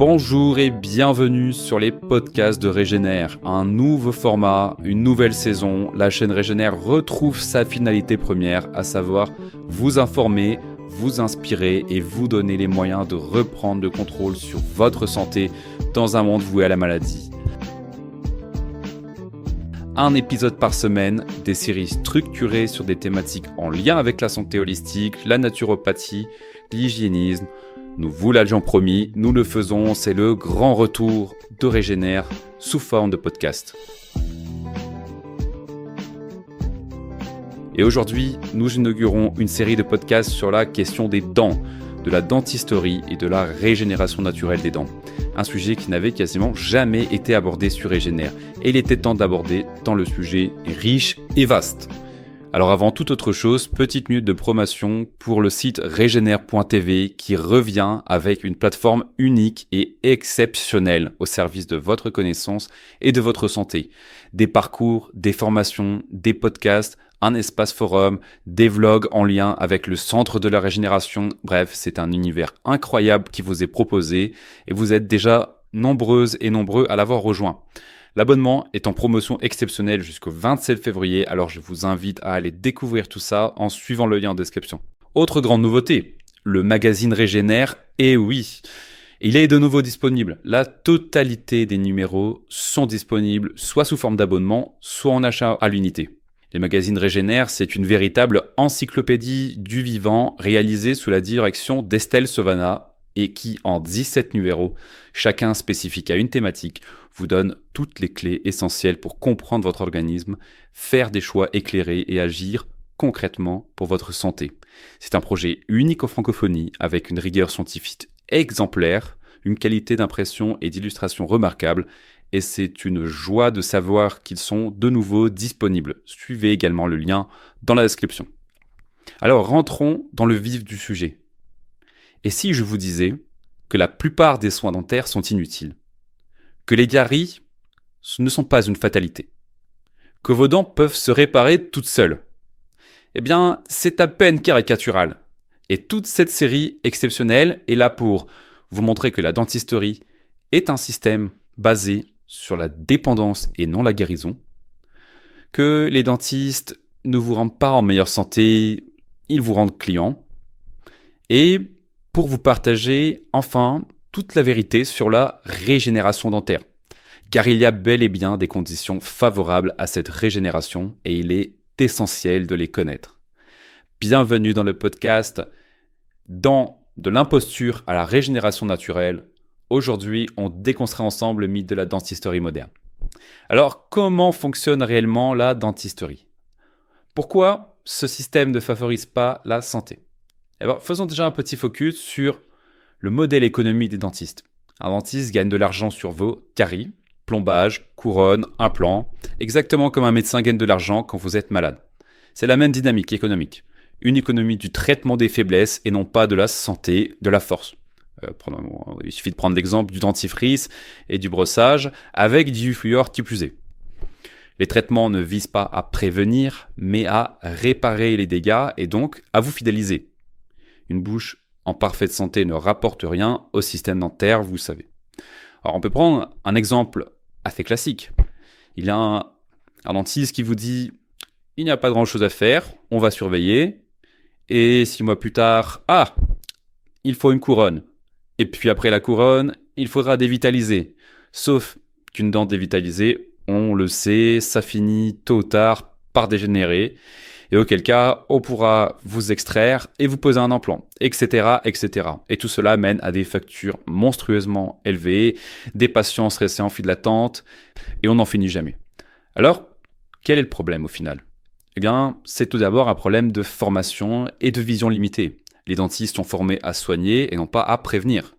Bonjour et bienvenue sur les podcasts de Régénère. Un nouveau format, une nouvelle saison. La chaîne Régénère retrouve sa finalité première, à savoir vous informer, vous inspirer et vous donner les moyens de reprendre le contrôle sur votre santé dans un monde voué à la maladie. Un épisode par semaine, des séries structurées sur des thématiques en lien avec la santé holistique, la naturopathie, l'hygiénisme. Nous vous l'avions promis, nous le faisons, c'est le grand retour de Régénère sous forme de podcast. Et aujourd'hui, nous inaugurons une série de podcasts sur la question des dents, de la dentisterie et de la régénération naturelle des dents. Un sujet qui n'avait quasiment jamais été abordé sur Régénère. Et il était temps d'aborder tant le sujet est riche et vaste. Alors avant toute autre chose, petite minute de promotion pour le site regener.tv qui revient avec une plateforme unique et exceptionnelle au service de votre connaissance et de votre santé. Des parcours, des formations, des podcasts, un espace forum, des vlogs en lien avec le centre de la régénération. Bref, c'est un univers incroyable qui vous est proposé et vous êtes déjà nombreuses et nombreux à l'avoir rejoint. L'abonnement est en promotion exceptionnelle jusqu'au 27 février, alors je vous invite à aller découvrir tout ça en suivant le lien en description. Autre grande nouveauté, le magazine Régénère, et oui, il est de nouveau disponible. La totalité des numéros sont disponibles soit sous forme d'abonnement, soit en achat à l'unité. Les magazines Régénère, c'est une véritable encyclopédie du vivant réalisée sous la direction d'Estelle Savana et qui, en 17 numéros, chacun spécifique à une thématique, vous donne toutes les clés essentielles pour comprendre votre organisme, faire des choix éclairés et agir concrètement pour votre santé. C'est un projet unique en francophonie avec une rigueur scientifique exemplaire, une qualité d'impression et d'illustration remarquable et c'est une joie de savoir qu'ils sont de nouveau disponibles. Suivez également le lien dans la description. Alors rentrons dans le vif du sujet. Et si je vous disais que la plupart des soins dentaires sont inutiles, que les caries ne sont pas une fatalité, que vos dents peuvent se réparer toutes seules, eh bien, c'est à peine caricatural. Et toute cette série exceptionnelle est là pour vous montrer que la dentisterie est un système basé sur la dépendance et non la guérison, que les dentistes ne vous rendent pas en meilleure santé, ils vous rendent client, et pour vous partager enfin toute la vérité sur la régénération dentaire. Car il y a bel et bien des conditions favorables à cette régénération et il est essentiel de les connaître. Bienvenue dans le podcast dans de l'imposture à la régénération naturelle. Aujourd'hui, on déconstruit ensemble le mythe de la dentisterie moderne. Alors, comment fonctionne réellement la dentisterie ? Pourquoi ce système ne favorise pas la santé ? Faisons déjà un petit focus sur le modèle économique des dentistes. Un dentiste gagne de l'argent sur vos caries, plombage, couronne, implants, exactement comme un médecin gagne de l'argent quand vous êtes malade. C'est la même dynamique économique. Une économie du traitement des faiblesses et non pas de la santé, de la force. Il suffit de prendre l'exemple du dentifrice et du brossage avec du fluor qui plus est. Les traitements ne visent pas à prévenir, mais à réparer les dégâts et donc à vous fidéliser. Une bouche en parfaite santé ne rapporte rien au système dentaire, vous savez. Alors on peut prendre un exemple assez classique. Il y a un dentiste qui vous dit « il n'y a pas grand-chose à faire, on va surveiller ». Et 6 mois plus tard, « ah, il faut une couronne ». Et puis après la couronne, il faudra dévitaliser. Sauf qu'une dent dévitalisée, on le sait, ça finit tôt ou tard par dégénérer. Et auquel cas, on pourra vous extraire et vous poser un implant, etc., etc. Et tout cela mène à des factures monstrueusement élevées, des patients stressés en file d'attente, et on n'en finit jamais. Alors, quel est le problème au final ? Eh bien, c'est tout d'abord un problème de formation et de vision limitée. Les dentistes sont formés à soigner et non pas à prévenir.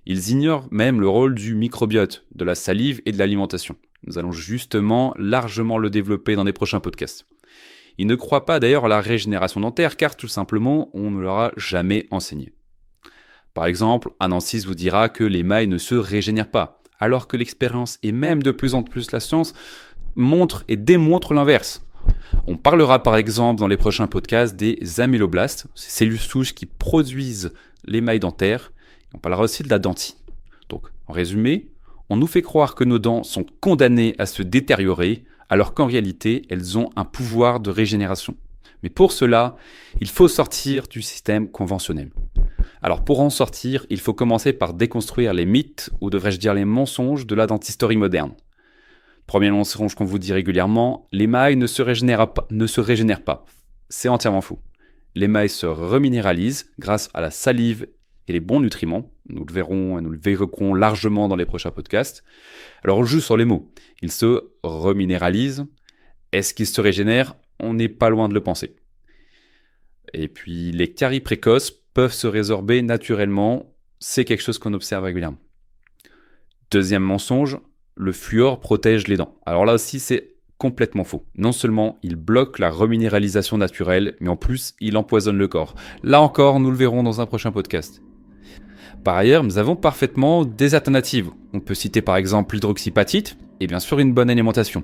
Ils ignorent même le rôle du microbiote, de la salive et de l'alimentation. Nous allons justement largement le développer dans les prochains podcasts. Ils ne croient pas d'ailleurs à la régénération dentaire car tout simplement on ne leur a jamais enseigné. Par exemple, un dentiste vous dira que l'émail ne se régénère pas, alors que l'expérience et même de plus en plus la science montrent et démontrent l'inverse. On parlera par exemple dans les prochains podcasts des amyloblastes, ces cellules souches qui produisent l'émail dentaire. On parlera aussi de la dentine. Donc, en résumé, on nous fait croire que nos dents sont condamnées à se détériorer, alors qu'en réalité, elles ont un pouvoir de régénération. Mais pour cela, il faut sortir du système conventionnel. Alors pour en sortir, il faut commencer par déconstruire les mythes, ou devrais-je dire les mensonges de la dentisterie moderne. Premier mensonge qu'on vous dit régulièrement, l'émail ne se régénère pas. C'est entièrement faux. L'émail se reminéralise grâce à la salive et les bons nutriments. Nous le verrons et nous le verrons largement dans les prochains podcasts. Alors on joue sur les mots. Il se reminéralise. Est-ce qu'il se régénère ? On n'est pas loin de le penser. Et puis les caries précoces peuvent se résorber naturellement. C'est quelque chose qu'on observe régulièrement. Deuxième mensonge, le fluor protège les dents. Alors là aussi, c'est complètement faux. Non seulement il bloque la reminéralisation naturelle, mais en plus, il empoisonne le corps. Là encore, nous le verrons dans un prochain podcast. Par ailleurs, nous avons parfaitement des alternatives. On peut citer par exemple l'hydroxyapatite et bien sûr une bonne alimentation.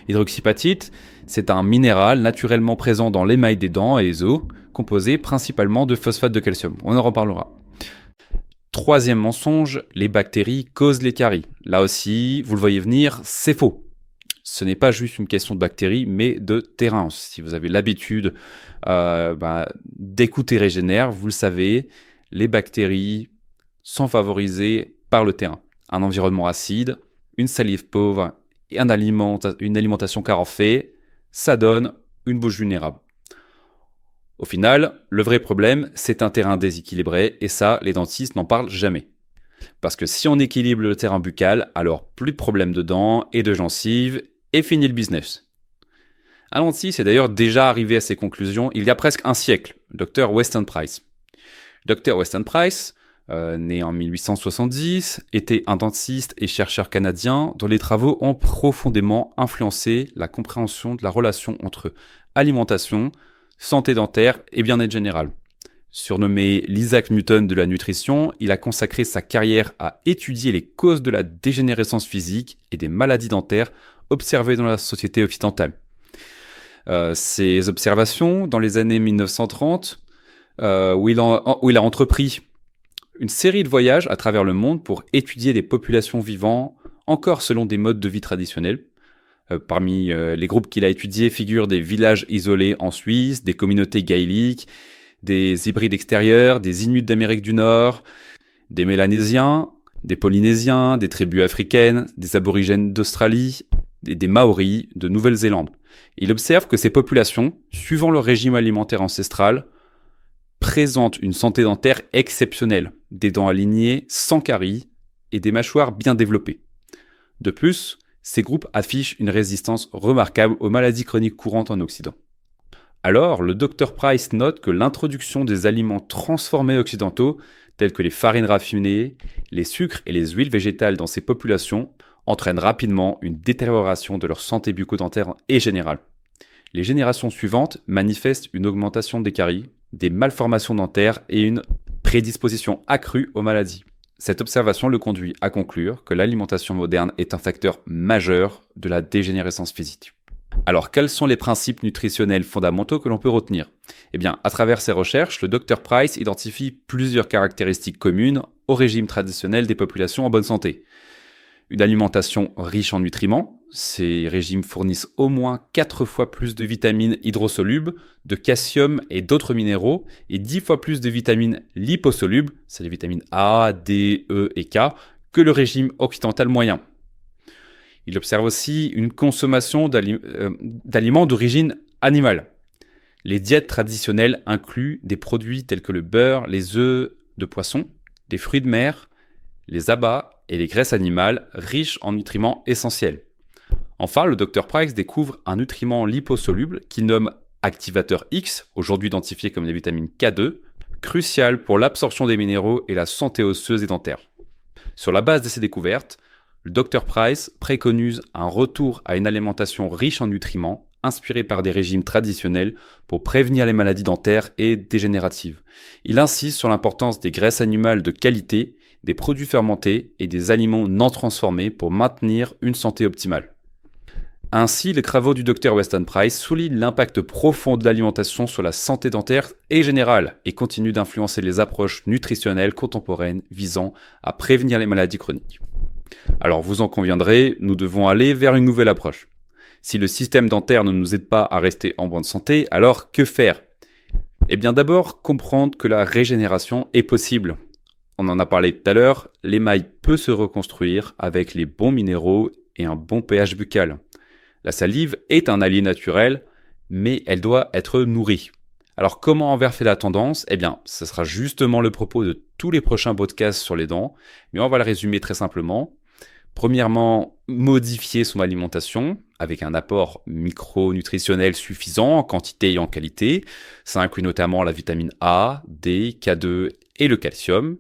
L'hydroxyapatite, c'est un minéral naturellement présent dans l'émail des dents et les os, composé principalement de phosphate de calcium. On en reparlera. Troisième mensonge, les bactéries causent les caries. Là aussi, vous le voyez venir, c'est faux. Ce n'est pas juste une question de bactéries, mais de terrain. Si vous avez l'habitude d'écouter Régénère, vous le savez, les bactéries sont favorisées par le terrain. Un environnement acide, une salive pauvre et une alimentation carenfée, ça donne une bouche vulnérable. Au final, le vrai problème, c'est un terrain déséquilibré, et ça, les dentistes n'en parlent jamais. Parce que si on équilibre le terrain buccal, alors plus de problèmes de dents et de gencives, et fini le business. Un dentiste est d'ailleurs déjà arrivé à ces conclusions il y a presque un siècle, le Dr Weston Price. Dr Weston Price, né en 1870, était un dentiste et chercheur canadien dont les travaux ont profondément influencé la compréhension de la relation entre alimentation, santé dentaire et bien-être général. Surnommé l'Isaac Newton de la nutrition, il a consacré sa carrière à étudier les causes de la dégénérescence physique et des maladies dentaires observées dans la société occidentale. Ces observations, dans les années 1930, où il a entrepris une série de voyages à travers le monde pour étudier des populations vivant encore selon des modes de vie traditionnels. Parmi les groupes qu'il a étudiés figurent des villages isolés en Suisse, des communautés gaéliques, des hybrides extérieurs, des Inuits d'Amérique du Nord, des Mélanésiens, des Polynésiens, des tribus africaines, des aborigènes d'Australie, des Maoris de Nouvelle-Zélande. Il observe que ces populations, suivant leur régime alimentaire ancestral, présentent une santé dentaire exceptionnelle, des dents alignées, sans caries et des mâchoires bien développées. De plus, ces groupes affichent une résistance remarquable aux maladies chroniques courantes en Occident. Alors, le Dr Price note que l'introduction des aliments transformés occidentaux, tels que les farines raffinées, les sucres et les huiles végétales dans ces populations, entraîne rapidement une détérioration de leur santé bucco-dentaire et générale. Les générations suivantes manifestent une augmentation des caries, des malformations dentaires et une prédisposition accrue aux maladies. Cette observation le conduit à conclure que l'alimentation moderne est un facteur majeur de la dégénérescence physique. Alors, quels sont les principes nutritionnels fondamentaux que l'on peut retenir ? Eh bien, à travers ses recherches, le Dr Price identifie plusieurs caractéristiques communes au régime traditionnel des populations en bonne santé. Une alimentation riche en nutriments, ces régimes fournissent au moins 4 fois plus de vitamines hydrosolubles, de calcium et d'autres minéraux, et 10 fois plus de vitamines liposolubles, c'est les vitamines A, D, E et K, que le régime occidental moyen. Il observe aussi une consommation d'aliments d'origine animale. Les diètes traditionnelles incluent des produits tels que le beurre, les œufs de poisson, des fruits de mer, les abats et les graisses animales riches en nutriments essentiels. Enfin, le Dr Price découvre un nutriment liposoluble qu'il nomme activateur X, aujourd'hui identifié comme la vitamine K2, crucial pour l'absorption des minéraux et la santé osseuse et dentaire. Sur la base de ces découvertes, le Dr Price préconise un retour à une alimentation riche en nutriments, inspirée par des régimes traditionnels pour prévenir les maladies dentaires et dégénératives. Il insiste sur l'importance des graisses animales de qualité, des produits fermentés et des aliments non transformés pour maintenir une santé optimale. Ainsi, les travaux du Dr Weston Price soulignent l'impact profond de l'alimentation sur la santé dentaire et générale et continuent d'influencer les approches nutritionnelles contemporaines visant à prévenir les maladies chroniques. Alors vous en conviendrez, nous devons aller vers une nouvelle approche. Si le système dentaire ne nous aide pas à rester en bonne santé, alors que faire ? Eh bien d'abord, comprendre que la régénération est possible. On en a parlé tout à l'heure, l'émail peut se reconstruire avec les bons minéraux et un bon pH buccal. La salive est un allié naturel, mais elle doit être nourrie. Alors comment inverser la tendance ? Eh bien, ce sera justement le propos de tous les prochains podcasts sur les dents, mais on va le résumer très simplement. Premièrement, modifier son alimentation avec un apport micronutritionnel suffisant en quantité et en qualité. Ça inclut notamment la vitamine A, D, K2 et le calcium.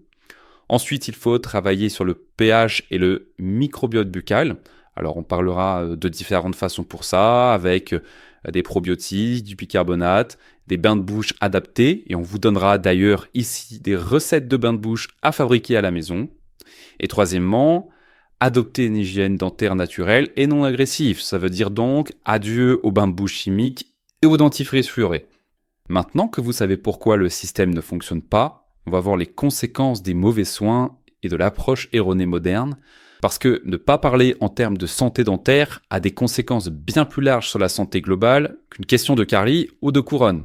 Ensuite, il faut travailler sur le pH et le microbiote buccal. Alors, on parlera de différentes façons pour ça, avec des probiotiques, du bicarbonate, des bains de bouche adaptés. Et on vous donnera d'ailleurs ici des recettes de bains de bouche à fabriquer à la maison. Et troisièmement, adopter une hygiène dentaire naturelle et non agressive. Ça veut dire donc adieu aux bains de bouche chimiques et aux dentifrices fluorés. Maintenant que vous savez pourquoi le système ne fonctionne pas, on va voir les conséquences des mauvais soins et de l'approche erronée moderne. Parce que ne pas parler en termes de santé dentaire a des conséquences bien plus larges sur la santé globale qu'une question de carie ou de couronne.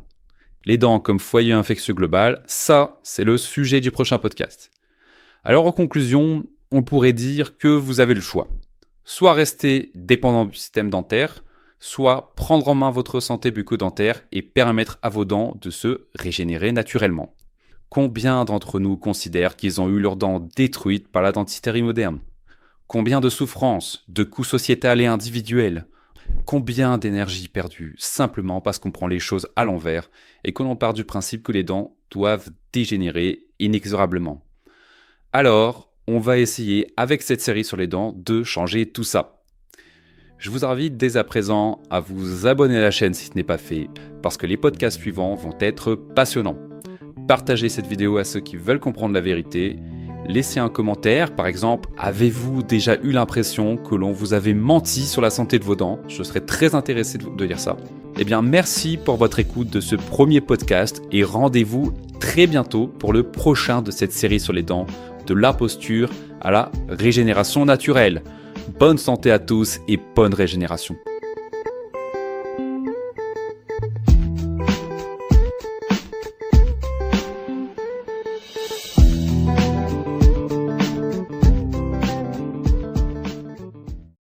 Les dents comme foyer infectieux global, ça, c'est le sujet du prochain podcast. Alors en conclusion, on pourrait dire que vous avez le choix. Soit rester dépendant du système dentaire, soit prendre en main votre santé bucco-dentaire et permettre à vos dents de se régénérer naturellement. Combien d'entre nous considèrent qu'ils ont eu leurs dents détruites par la dentisterie moderne ? Combien de souffrances, de coûts sociétals et individuels ? Combien d'énergie perdue simplement parce qu'on prend les choses à l'envers et que l'on part du principe que les dents doivent dégénérer inexorablement ? Alors, on va essayer avec cette série sur les dents de changer tout ça. Je vous invite dès à présent à vous abonner à la chaîne si ce n'est pas fait, parce que les podcasts suivants vont être passionnants. Partagez cette vidéo à ceux qui veulent comprendre la vérité. Laissez un commentaire, par exemple, avez-vous déjà eu l'impression que l'on vous avait menti sur la santé de vos dents ? Je serais très intéressé de lire ça. Eh bien, merci pour votre écoute de ce premier podcast et rendez-vous très bientôt pour le prochain de cette série sur les dents, de la posture à la régénération naturelle. Bonne santé à tous et bonne régénération.